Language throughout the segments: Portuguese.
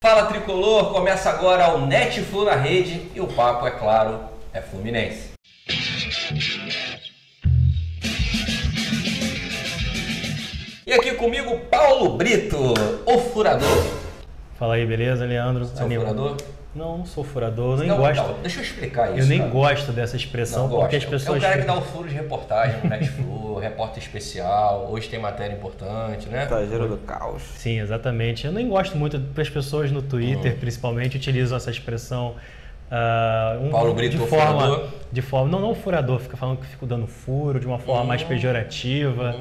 Fala Tricolor, começa agora o NetFlu na rede e o papo, é claro, é Fluminense. E aqui comigo, Paulo Brito, o furador. Fala aí, beleza, Leandro? Você é o furador? Não, não sou furador, nem Não, gosto. não, deixa eu explicar isso. Eu nem cara. gosto dessa expressão, Não, porque gosto. as pessoas... É o cara que dá o furo de reportagem no NetFlu, repórter especial, hoje tem matéria importante, né? Estagiário do caos. Sim, exatamente. Eu nem gosto muito que as pessoas no Twitter, principalmente, utilizam essa expressão Paulo Brito, furador? de forma, não furador, fica falando que fico dando furo de uma forma mais pejorativa.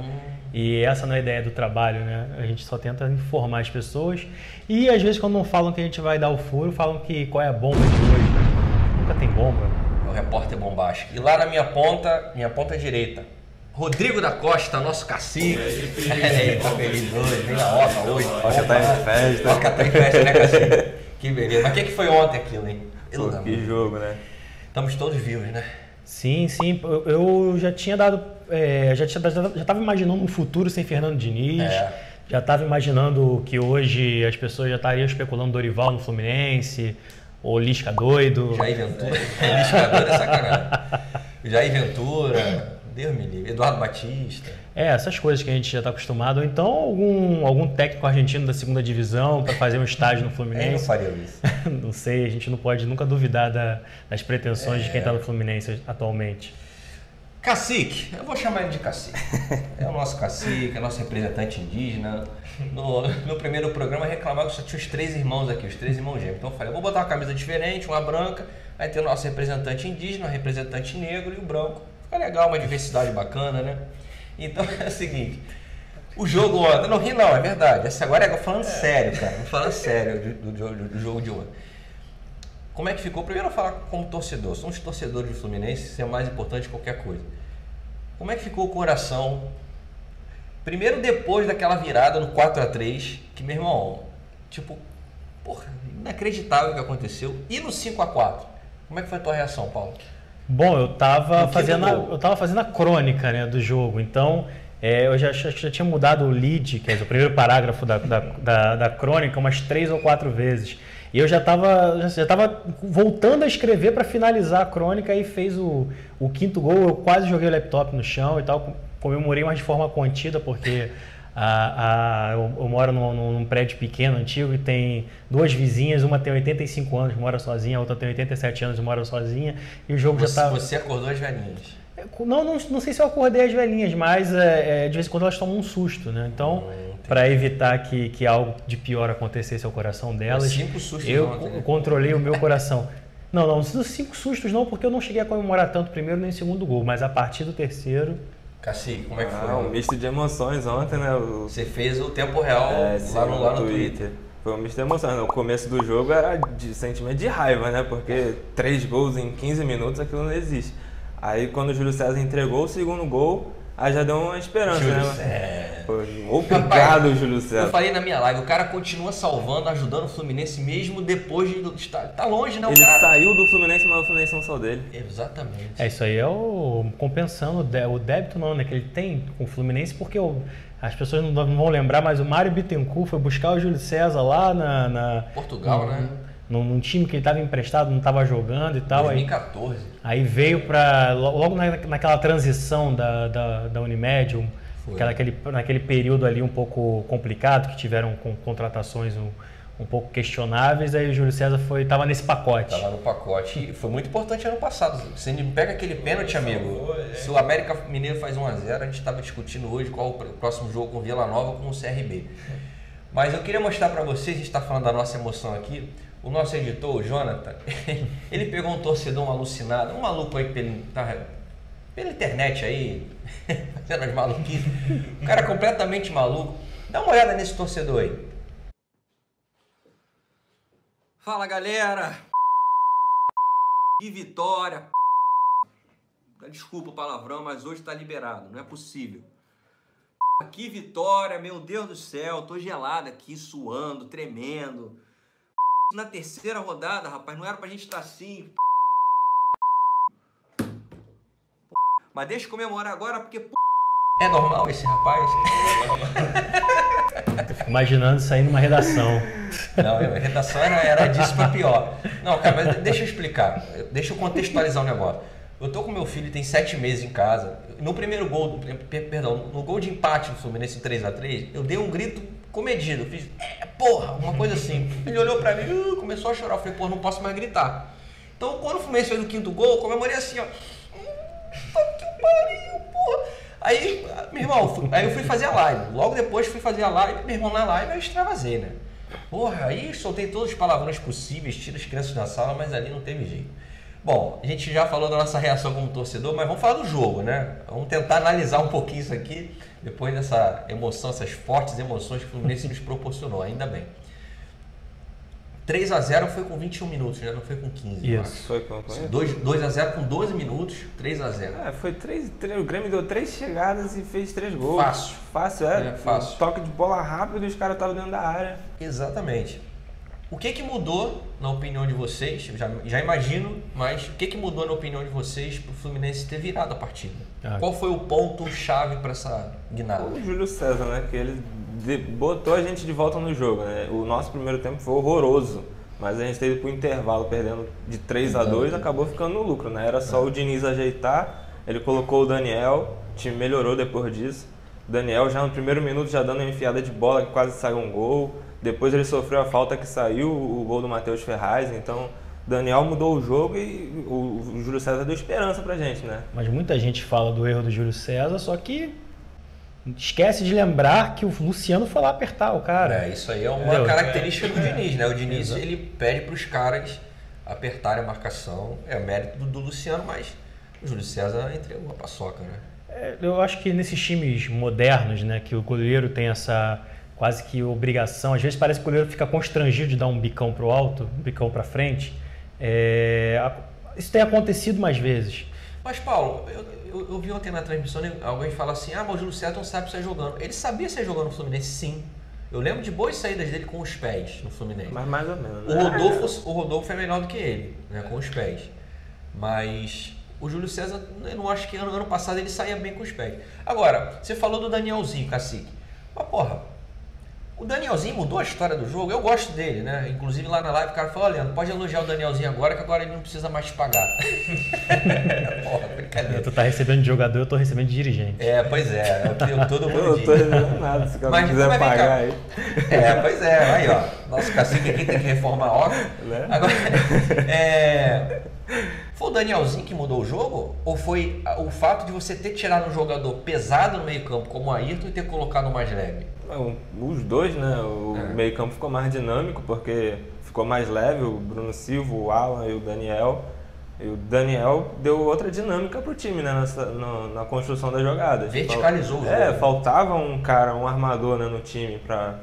E essa não é a ideia do trabalho, né? A gente só tenta informar as pessoas. E às vezes quando não falam que a gente vai dar o furo, falam que qual é a bomba de hoje. Nunca tem bomba. É o repórter bombástico. E lá na minha ponta direita, Rodrigo da Costa, nosso cacique. Ele tá feliz hoje, vem na Oca hoje. Oca tá em festa. Oca tá em festa, né, cacique? Que beleza. Mas o que foi ontem aquilo, hein? Pô, que jogo, né? Estamos todos vivos, né? Sim, sim. Eu já tinha dado... já estava imaginando um futuro sem Fernando Diniz. Já estava imaginando que hoje as pessoas já estariam especulando Dorival no Fluminense, ou Lisca doido. Jair Ventura. Lisca doido é sacanagem. Jair Ventura, Deus me livre. Eduardo Batista. Essas coisas que a gente já está acostumado. Ou então algum técnico argentino da segunda divisão para fazer um estágio no Fluminense. Eu não faria isso. Não sei, a gente não pode nunca duvidar das pretensões de quem está no Fluminense atualmente. Cacique, eu vou chamar ele de cacique. É o nosso cacique, é o nosso representante indígena. No primeiro programa reclamava que só tinha os 3 irmãos aqui, os 3 irmãos gêmeos. Então eu falei, vou botar uma camisa diferente, uma branca, aí tem o nosso representante indígena, o representante negro e o branco. Fica legal, uma diversidade bacana, né? Então é o seguinte, o jogo ontem, não ri não, é verdade. Essa agora é falando sério, cara, falando sério do jogo de ontem. Como é que ficou? Primeiro eu falar como torcedor. Somos torcedores do Fluminense, isso é mais importante que qualquer coisa. Como é que ficou o coração? Primeiro depois daquela virada no 4-3, que meu irmão, tipo, porra, inacreditável o que aconteceu. E no 5-4, como é que foi a tua reação, Paulo? Bom, eu tava fazendo a crônica, né, do jogo, então eu já tinha mudado o lead, quer dizer, o primeiro parágrafo da crônica umas 3 ou 4 vezes. E eu já estava voltando a escrever para finalizar a crônica e fez o 5º gol. Eu quase joguei o laptop no chão e tal. Comemorei, mas de forma contida, porque eu moro num prédio pequeno, antigo, e tem 2 vizinhas. Uma tem 85 anos, mora sozinha, a outra tem 87 anos, mora sozinha. E o jogo já estava... Você acordou as velhinhas? Não sei se eu acordei as velhinhas, mas de vez em quando elas tomam um susto, né? Então... Para evitar que algo de pior acontecesse ao coração delas, 5 sustos eu ontem, né? controlei o meu coração. Não, 5 sustos não, porque eu não cheguei a comemorar tanto o primeiro nem o segundo gol, mas a partir do terceiro... Cacique, como é que foi? Um misto de emoções ontem, né? Você fez o tempo real lá no Twitter. Foi um misto de emoções. O começo do jogo era de sentimento de raiva, né? Porque 3 gols em 15 minutos, aquilo não existe. Aí quando o Júlio César entregou o segundo gol, aí já deu uma esperança, Júlio né? César. Obrigado, Júlio César. Eu falei na minha live, o cara continua salvando, ajudando o Fluminense mesmo depois de estar... Tá longe, né, o Ele cara? saiu do Fluminense, mas o Fluminense não saiu dele. Exatamente. Isso aí é compensando o débito não, né, que ele tem com o Fluminense, porque as pessoas não vão lembrar, mas o Mário Bittencourt foi buscar o Júlio César lá Portugal, né? Num time que ele estava emprestado, não estava jogando e tal. 2014. Aí veio logo naquela transição da Unimed, naquele período ali um pouco complicado, que tiveram contratações um pouco questionáveis, aí o Júlio César estava nesse pacote. Estava no pacote. E foi muito importante ano passado. Você pega aquele pênalti, amigo. Se o América Mineiro faz 1-0, a gente estava discutindo hoje qual o próximo jogo com o Vila Nova ou com o CRB. Mas eu queria mostrar para vocês, a gente está falando da nossa emoção aqui. O nosso editor, o Jonathan, ele pegou um torcedor alucinado, um maluco aí pela internet aí, fazendo as maluquices. Um cara completamente maluco. Dá uma olhada nesse torcedor aí. Fala, galera! Que vitória! Desculpa o palavrão, mas hoje tá liberado, não é possível. Que vitória, meu Deus do céu, tô gelado aqui, suando, tremendo. Na terceira rodada, rapaz, não era pra gente estar assim. Mas deixa eu comemorar agora, porque É normal esse rapaz? Fico imaginando isso aí numa redação. Não, a redação era disso pra pior. Não, cara, mas deixa eu explicar. Deixa eu contextualizar o negócio. Eu tô com meu filho, tem 7 meses em casa. No primeiro gol, perdão, no gol de empate do Fluminense 3x3, eu dei um grito comedido. Eu fiz, porra, uma coisa assim. Ele olhou pra mim, começou a chorar. Eu falei, pô, não posso mais gritar. Então, quando o Fluminense fez o 5º gol, eu comemorei assim, ó. Que pariu, porra. Aí, meu irmão, aí eu fui fazer a live. Logo depois fui fazer a live, meu irmão, na live eu extravasei, né? Porra, aí soltei todos os palavrões possíveis, tirei as crianças da sala, mas ali não teve jeito. Bom, a gente já falou da nossa reação como torcedor, mas vamos falar do jogo, né? Vamos tentar analisar um pouquinho isso aqui, depois dessa emoção, essas fortes emoções que o Fluminense nos proporcionou, ainda bem. 3x0 foi com 21 minutos, né? Não foi com 15. Isso. Foi com 2x0 com 12 minutos, 3x0. Foi 3, o Grêmio deu 3 chegadas e fez 3 gols. Fácil. Fácil, fácil. Um toque de bola rápido e os caras estavam dentro da área. Exatamente. O que mudou, na opinião de vocês, eu já imagino, mas o que mudou na opinião de vocês para o Fluminense ter virado a partida? Qual foi o ponto-chave para essa guinada? O Júlio César, né? Que ele botou a gente de volta no jogo, né? O nosso primeiro tempo foi horroroso, mas a gente teve pro intervalo perdendo de 3x2 e acabou ficando no lucro, né? Era só o Diniz ajeitar, ele colocou o Daniel, o time melhorou depois disso. O Daniel já no primeiro minuto já dando uma enfiada de bola que quase saiu um gol. Depois ele sofreu a falta que saiu, o gol do Matheus Ferraz. Então, Daniel mudou o jogo e o Júlio César deu esperança pra gente, né? Mas muita gente fala do erro do Júlio César, só que esquece de lembrar que o Luciano foi lá apertar o cara. Isso aí é uma característica do Diniz, né? O Diniz, ele pede pros caras apertarem a marcação. É mérito do Luciano, mas o Júlio César entregou a paçoca, né? Eu acho que nesses times modernos, né, que o goleiro tem essa quase que obrigação, às vezes parece que o goleiro fica constrangido de dar um bicão pro alto, um bicão para frente. Isso tem acontecido mais vezes. Mas, Paulo, eu vi ontem na transmissão, alguém fala assim, mas o Júlio César não sabe sair jogando. Ele sabia sair jogando no Fluminense, sim. Eu lembro de boas saídas dele com os pés no Fluminense. Mas mais ou menos, né? O Rodolfo é melhor do que ele, né, com os pés. Mas o Júlio César, eu não acho que ano passado ele saía bem com os pés. Agora, você falou do Danielzinho, Cacique. Mas, porra, o Danielzinho mudou a história do jogo, eu gosto dele, né? Inclusive lá na live o cara falou, Leandro, pode elogiar o Danielzinho agora, que agora ele não precisa mais te pagar. Porra, brincadeira. Tu tá recebendo de jogador, eu tô recebendo de dirigente. Pois é, todo mundo Eu não tô recebendo nada, se o cara quiser pagar aí. Pois é, aí ó, nosso cacique aqui tem que reformar a obra. Né? Agora, foi o Danielzinho que mudou o jogo? Ou foi o fato de você ter tirado um jogador pesado no meio campo, como o Ayrton, e ter colocado um mais leve? Os dois, né? O meio campo ficou mais dinâmico, porque ficou mais leve, o Bruno Silva, o Alan e o Daniel. E o Daniel deu outra dinâmica pro time, né? Na construção das jogadas. Verticalizou o jogo. Faltava um armador, né, no time pra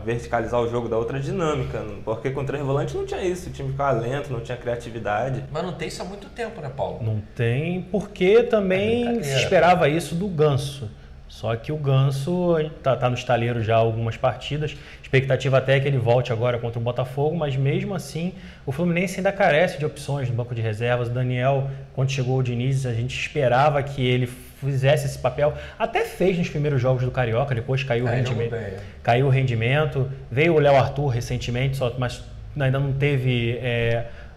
verticalizar o jogo, da outra dinâmica, porque com 3 volantes não tinha isso, o time ficava lento, não tinha criatividade. Mas não tem isso há muito tempo, né, Paulo? Não tem, porque também se esperava isso do Ganso. Só que o Ganso tá no estaleiro já há algumas partidas, expectativa até é que ele volte agora contra o Botafogo, mas mesmo assim o Fluminense ainda carece de opções no banco de reservas. O Daniel, quando chegou o Diniz, a gente esperava que ele fizesse esse papel, até fez nos primeiros jogos do Carioca, depois caiu o rendimento, veio o Léo Arthur recentemente, mas ainda não teve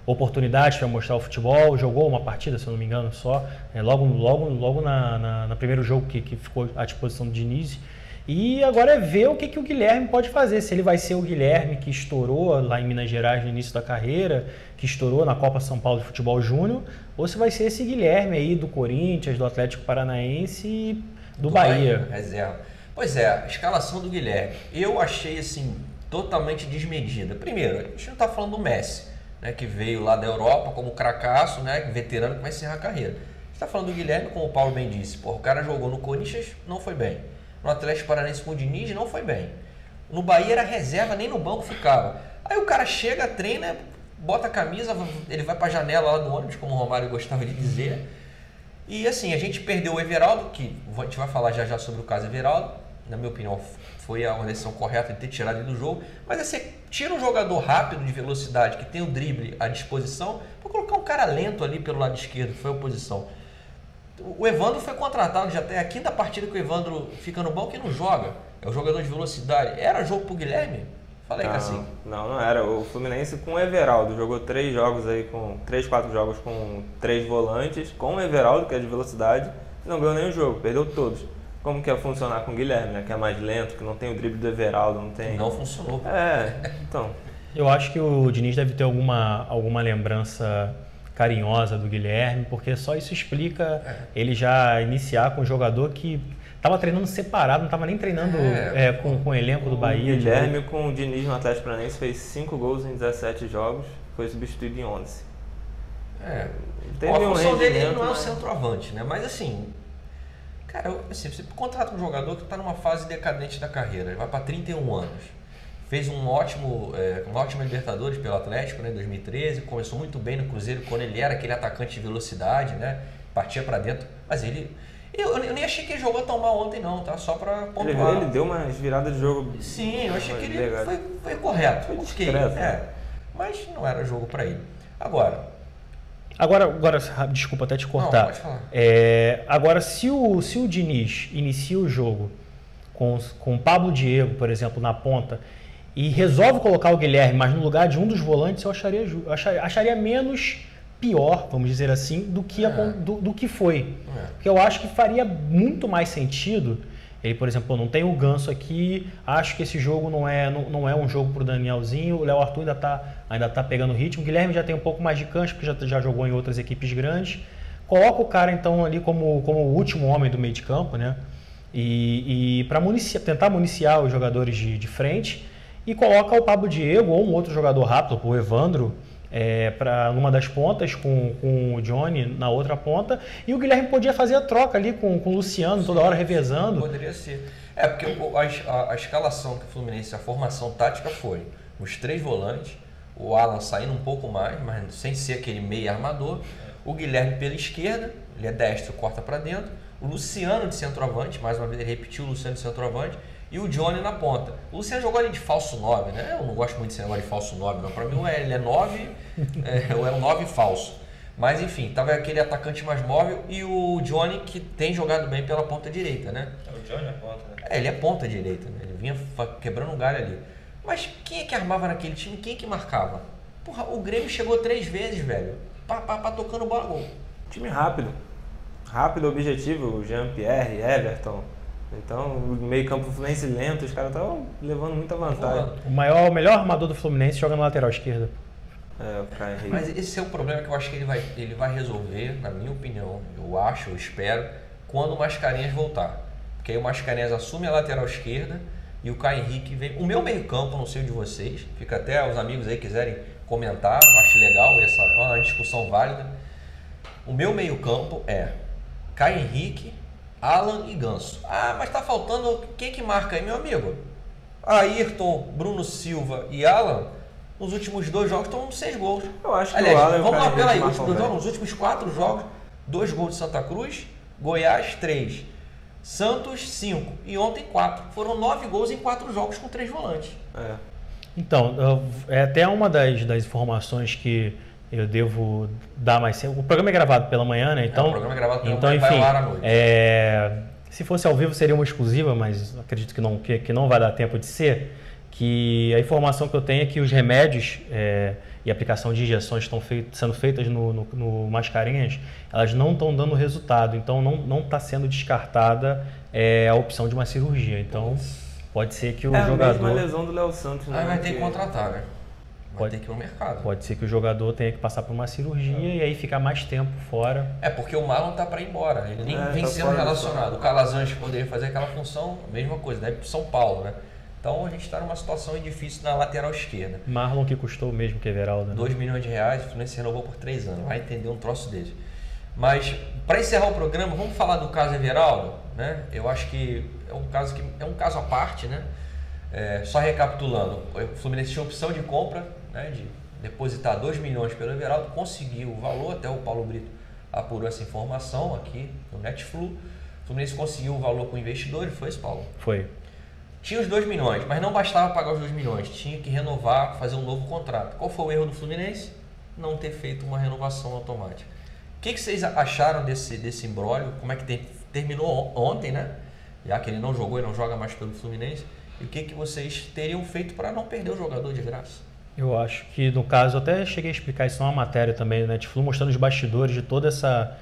oportunidade para mostrar o futebol, jogou uma partida, se eu não me engano, só, logo na primeiro jogo que ficou à disposição do Diniz. E agora é ver o que o Guilherme pode fazer, se ele vai ser o Guilherme que estourou lá em Minas Gerais no início da carreira, que estourou na Copa São Paulo de Futebol Júnior, ou se vai ser esse Guilherme aí do Corinthians, do Atlético Paranaense e do Bahia. Reserva. Pois é, a escalação do Guilherme, eu achei assim, totalmente desmedida. Primeiro, a gente não está falando do Messi, né, que veio lá da Europa como cracaço, né, veterano que vai encerrar a carreira. A gente está falando do Guilherme, como o Paulo bem disse, o cara jogou no Corinthians, não foi bem. No Atlético Paranaense com o Diniz, não foi bem. No Bahia era reserva, nem no banco ficava. Aí o cara chega, treina, bota a camisa, ele vai para a janela lá do ônibus, como o Romário gostava de dizer. E assim, a gente perdeu o Everaldo, que a gente vai falar já sobre o caso Everaldo. Na minha opinião, foi a decisão correta de ter tirado ele do jogo. Mas assim, tira um jogador rápido, de velocidade, que tem o drible à disposição, para colocar um cara lento ali pelo lado esquerdo, que foi a oposição. O Evandro foi contratado, já tem a quinta partida que o Evandro fica no banco e não joga. É o jogador de velocidade. Era jogo pro Guilherme? Falei que assim. Não era. O Fluminense com o Everaldo jogou 3 jogos aí, com 3, 4 jogos com 3 volantes, com o Everaldo, que é de velocidade, não ganhou nenhum jogo, perdeu todos. Como que ia funcionar com o Guilherme, né? Que é mais lento, que não tem o drible do Everaldo, não tem... Não funcionou. Então... Eu acho que o Diniz deve ter alguma lembrança carinhosa do Guilherme, porque só isso explica ele já iniciar com um jogador que estava treinando separado, não estava nem treinando com o elenco do Bahia. O Guilherme com o Diniz no Atlético Paranaense fez 5 gols em 17 jogos, foi substituído em 11. A função dele não é o centroavante, né? Mas assim, cara, assim, você contrata um jogador que está numa fase decadente da carreira, ele vai para 31 anos. Fez uma ótima Libertadores pelo Atlético, né, em 2013, começou muito bem no Cruzeiro quando ele era aquele atacante de velocidade, né, partia para dentro, mas eu nem achei que ele jogou tão mal ontem não, tá, só para pontuar. Ele deu umas viradas de jogo. Sim, eu achei que ele foi correto, foi discreto, mas não era jogo para ele. Agora, desculpa até te cortar. Não, pode falar. Agora, se o Diniz inicia o jogo com o Pablo Diego, por exemplo, na ponta, e resolve colocar o Guilherme, mas no lugar de um dos volantes, eu acharia menos pior, vamos dizer assim, do que foi. Porque eu acho que faria muito mais sentido. Ele, por exemplo, não tem o Ganso aqui, acho que esse jogo não é um jogo para o Danielzinho, o Léo Arthur ainda tá pegando ritmo, o Guilherme já tem um pouco mais de cancha, porque já jogou em outras equipes grandes. Coloca o cara, então, ali como o último homem do meio de campo, né? E para tentar municiar os jogadores de frente, e coloca o Pablo Diego ou um outro jogador rápido, o Evandro, numa das pontas, com o Johnny na outra ponta, e o Guilherme podia fazer a troca ali com o Luciano, toda hora revezando. Poderia ser. Porque a escalação que o Fluminense, a formação tática foi os 3 volantes, o Alan saindo um pouco mais, mas sem ser aquele meio armador, o Guilherme pela esquerda, ele é destro, corta para dentro, o Luciano de centroavante, mais uma vez ele repetiu o Luciano de centroavante, e o Johnny na ponta. O Luciano jogou ali de falso 9, né? Eu não gosto muito desse negócio de falso 9, não. Para mim, ele é 9, ou é um 9 falso. Mas enfim, tava aquele atacante mais móvel e o Johnny que tem jogado bem pela ponta direita, né? O Johnny é ponta, né? Ele é ponta direita, né? Ele vinha quebrando um galho ali. Mas quem é que armava naquele time? Quem é que marcava? Porra, o Grêmio chegou 3 vezes, velho. Tocando bola, gol. Time rápido. Rápido, objetivo. Jean-Pierre, Everton. Então, o meio campo do Fluminense lento, os caras estavam levando muita vantagem. O melhor armador do Fluminense joga na lateral esquerda. O Caio Henrique. Mas esse é o problema que eu acho que ele vai resolver, na minha opinião, eu espero, quando o Mascarenhas voltar. Porque aí o Mascarenhas assume a lateral esquerda e o Caio Henrique vem. O meu meio campo, não sei o de vocês, fica até os amigos aí quiserem comentar, acho legal, essa é uma discussão válida. O meu meio campo é Caio Henrique, Alan e Ganso. Mas tá faltando quem que marca aí, meu amigo? Ayrton, Bruno Silva e Alan, nos últimos 2 jogos estão 6 gols. Eu acho que aliás, o Alan vamos lá pela aí, nos últimos 4 jogos, 2 gols de Santa Cruz, Goiás 3, Santos 5 e ontem 4. Foram 9 gols em 4 jogos com 3 volantes. Então, é até uma das informações que eu devo dar mais cedo. O programa é gravado pela manhã, né? Então, o programa é gravado pela manhã, vai ao ar à noite. Se fosse ao vivo seria uma exclusiva, mas acredito que não vai dar tempo de ser. Que a informação que eu tenho é que os remédios e aplicação de injeções estão sendo feitas no Mascarenhas, elas não estão dando resultado. Então, não está sendo descartada a opção de uma cirurgia. Então, pode ser que o jogador... É a mesma lesão do Léo Santos, né? Aí vai ter que contratar, né? Vai ter que ir no mercado. Pode ser que o jogador tenha que passar por uma cirurgia e aí ficar mais tempo fora. Porque o Marlon tá para ir embora, ele nem vem sendo relacionado. O Calazans poderia fazer aquela função, a mesma coisa, deve para São Paulo, né? Então a gente está numa situação difícil na lateral esquerda. Marlon que custou o mesmo que Everaldo, né? 2 milhões de reais, o Fluminense renovou por 3 anos, vai entender um troço desse. Mas para encerrar o programa, vamos falar do caso Everaldo, né? Eu acho que é um caso à parte, né? Só recapitulando, o Fluminense tinha opção de compra, né, de depositar 2 milhões pelo Everaldo, conseguiu o valor, até o Paulo Brito apurou essa informação aqui no Netflu. O Fluminense conseguiu o valor com o investidor, foi isso, Paulo? Foi. Tinha os 2 milhões, mas não bastava pagar os 2 milhões, tinha que renovar, fazer um novo contrato. Qual foi o erro do Fluminense? Não ter feito uma renovação automática. que vocês acharam desse imbróglio? Como é que terminou ontem, né? Já que ele não jogou e não joga mais pelo Fluminense. E o que vocês teriam feito para não perder o jogador de graça? Eu acho que, no caso, eu até cheguei a explicar isso numa matéria também, né? Netflix, mostrando os bastidores de toda essa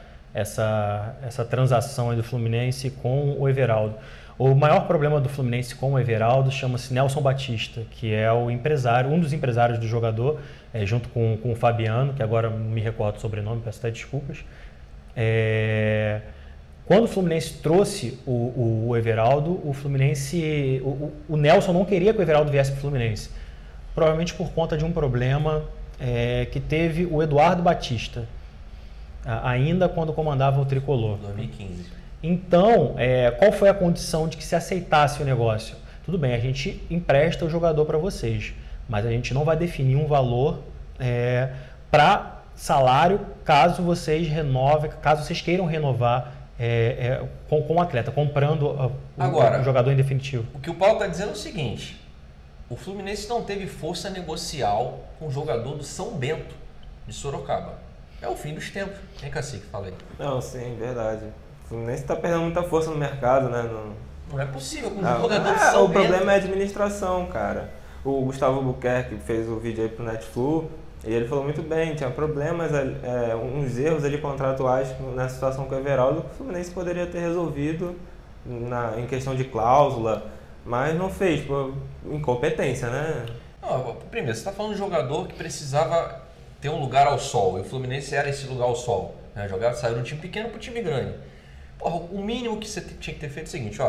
transação aí do Fluminense com o Everaldo. O maior problema do Fluminense com o Everaldo chama-se Nelson Batista, que é o empresário, um dos empresários do jogador, junto com o Fabiano, que agora não me recordo o sobrenome, peço até desculpas. Quando o Fluminense trouxe o Everaldo, o Nelson não queria que o Everaldo viesse para o Fluminense, provavelmente por conta de um problema que teve o Eduardo Batista, ainda quando comandava o Tricolor. 2015. Então, qual foi a condição de que se aceitasse o negócio? Tudo bem, a gente empresta o jogador para vocês, mas a gente não vai definir um valor para salário caso vocês queiram renovar com o atleta, comprando o jogador em definitivo. O que o Paulo está dizendo é o seguinte: o Fluminense não teve força negocial com o jogador do São Bento, de Sorocaba. É o fim dos tempos. Hein, Cacique? Fala aí. Não, sim, verdade. O Fluminense está perdendo muita força no mercado, né? Não é possível com o jogador do São Bento. O problema é a administração, cara. O Gustavo Albuquerque fez o vídeo aí pro Netflix e ele falou muito bem, tinha problemas, uns erros ali contratuais na situação com o Everaldo que o Fluminense poderia ter resolvido em questão de cláusula, mas não fez, por incompetência, né? Não, primeiro, você está falando de um jogador que precisava ter um lugar ao sol, e o Fluminense era esse lugar ao sol, né? Saiu de um time pequeno para um time grande. Porra, o mínimo que você tinha que ter feito é o seguinte,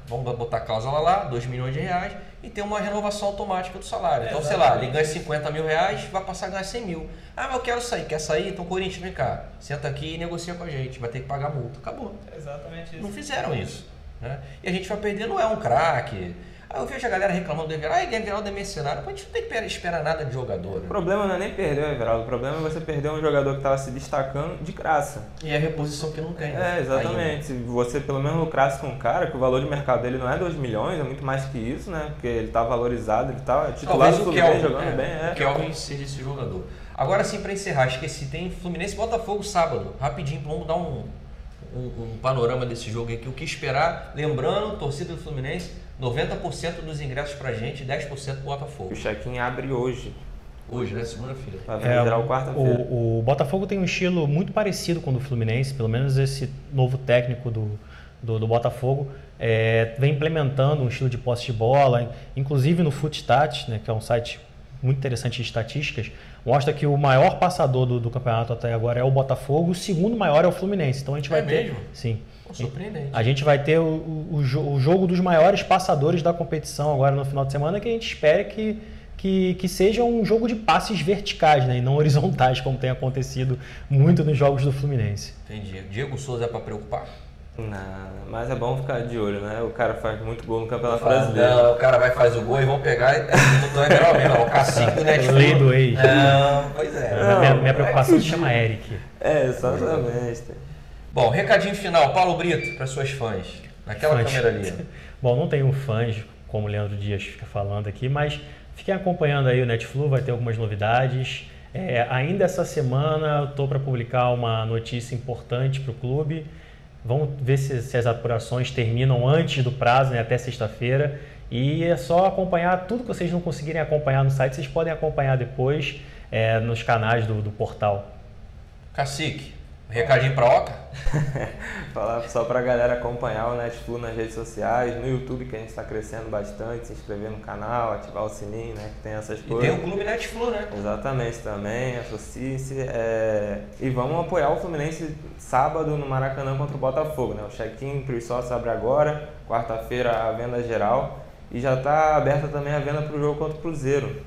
vamos botar a cláusula lá, 2 milhões de reais, e ter uma renovação automática do salário. Então, sei lá, ele ganha 50 mil reais, vai passar a ganhar 100 mil. Mas eu quero sair, quer sair? Então, Corinthians, vem cá, senta aqui e negocia com a gente, vai ter que pagar multa. Acabou. É exatamente isso. Não fizeram isso, né? E a gente vai perder, não é um craque. Eu vejo a galera reclamando do Everaldo, Everaldo é mercenário. A gente não tem que esperar nada de jogador. Né? O problema não é nem perder o Everaldo, o problema é você perder um jogador que estava se destacando de graça. E a reposição que não tem. Né? Exatamente. Se você pelo menos lucrasse com um cara, que o valor de mercado dele não é 2 milhões, é muito mais que isso, né? Porque ele está valorizado, ele está titular do Fluminense jogando bem. O Kelvin seja esse jogador. Agora sim, para encerrar, esqueci, tem Fluminense e Botafogo sábado. Rapidinho, vamos dar um panorama desse jogo aqui, o que esperar. Lembrando, torcida do Fluminense, 90% dos ingressos pra gente, 10% pro Botafogo. O check-in abre hoje. Hoje, né? Segunda-feira. Vai virar quarta-feira. O Botafogo tem um estilo muito parecido com o do Fluminense, pelo menos esse novo técnico do Botafogo vem implementando um estilo de posse de bola, inclusive no Footstats, né, que é um site muito interessante de estatísticas, mostra que o maior passador do campeonato até agora é o Botafogo, o segundo maior é o Fluminense. Então a gente vai ter... mesmo? Sim. Surpreendente. A gente vai ter o jogo dos maiores passadores da competição agora no final de semana, que a gente espera que seja um jogo de passes verticais, né, e não horizontais, como tem acontecido muito nos jogos do Fluminense. Entendi. Diego Souza é para preocupar? Não, mas é bom ficar de olho, né? O cara faz muito gol no Campeonato Brasileiro. Não, o cara vai fazer o gol e vão pegar e não é melhor mesmo. O cacique do Netflix. Lei do ex. Não, pois é. Minha preocupação se chama Eric. Exatamente. Bom, recadinho final. Paulo Brito, para suas fãs. Naquela câmera ali. Bom, não tenho fãs, como o Leandro Dias fica falando aqui, mas fiquem acompanhando aí o Netflix, vai ter algumas novidades. Ainda essa semana eu estou para publicar uma notícia importante para o clube. Vamos ver se as apurações terminam antes do prazo, né, até sexta-feira. E é só acompanhar tudo que vocês não conseguirem acompanhar no site, vocês podem acompanhar depois nos canais do portal. Cacique, recadinho para Oca? Falar só para a galera acompanhar o Netflix nas redes sociais, no YouTube, que a gente está crescendo bastante, se inscrever no canal, ativar o sininho, né, que tem essas coisas. E tem o Clube Netflix, né? Exatamente, também, associe-se. E vamos apoiar o Fluminense sábado no Maracanã contra o Botafogo, né? O check-in para os sócios abre agora, quarta-feira a venda geral, e já está aberta também a venda para o jogo contra o Cruzeiro.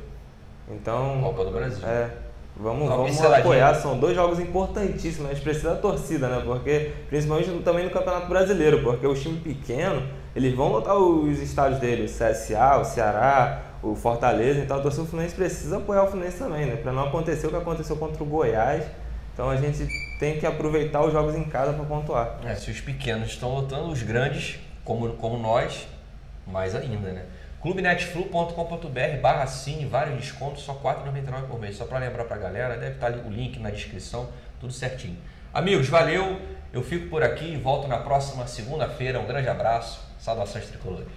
Então, Copa do Brasil. Vamos apoiar, são 2 jogos importantíssimos, a gente precisa da torcida, né? Porque, principalmente também no Campeonato Brasileiro, porque os times pequenos, eles vão lotar os estádios deles, o CSA, o Ceará, o Fortaleza, então a torcida do Fluminense precisa apoiar o Fluminense também, né? Para não acontecer o que aconteceu contra o Goiás, então a gente tem que aproveitar os jogos em casa para pontuar. Se os pequenos estão lotando, os grandes, como nós, mais ainda, né? clubenetflu.com.br/cine, vários descontos, só R$ 4,99 por mês. Só para lembrar para a galera, deve estar ali o link na descrição, tudo certinho. Amigos, valeu. Eu fico por aqui e volto na próxima segunda-feira. Um grande abraço. Saudações tricolores.